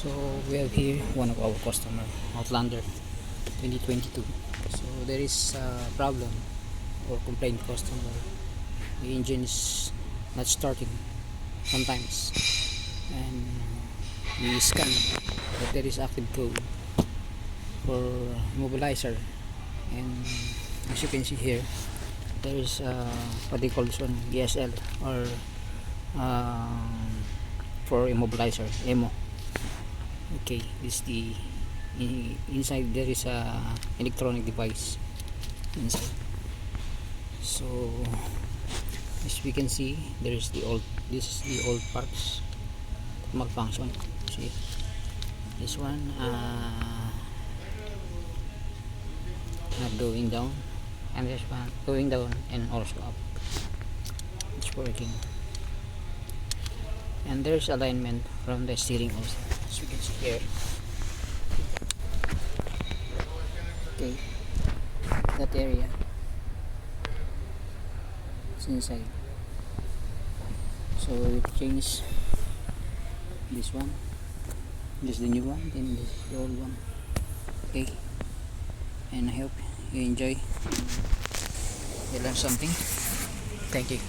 So we have here one of our customer, Outlander 2022. So there is a problem or complaint customer. The engine is not starting sometimes, and we scan that there is active code for immobilizer, and as you can see here, there is what they call this one, ESL, or for immobilizer, EMO. Okay, this is the inside. There is a electronic device inside. So as we can see, there is the old, this is the old parts malfunction. See this one, not going down, and this one going down and also up. It's working, and there's alignment from the steering also, as we can see here. Okay, that area is inside. So we change this one, this is the new one, then this is the old one. Okay, and I hope you enjoy, you learn something. Thank you.